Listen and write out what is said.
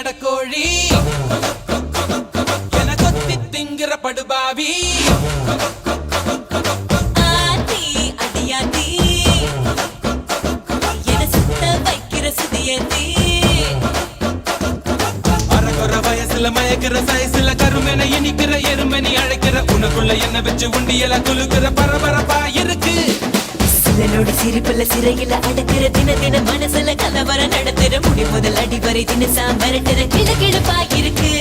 நடக்கோழி என கொத்தி திங்கிற படுபாவி ஆத்தி அடியாத்தி என சுத்த வைக்கிற சுதியத்தி அரகுற வயசுல மயக்கிற சைஸ்ல கருமென இனிக்கிற எருமனி அழைக்கிற உனக்குள்ள என்ன வச்சு உண்டியல குலுக்கிற பரபரப்பா இருக்கு சிலனோட சிரிப்புல சிறையில அடக்கிற தின தின மனசுல கலவரம் நடத்துற முடி முதல் அடி வரை தினசா மிரட்டுற கிழக்கிழப்பா இருக்கு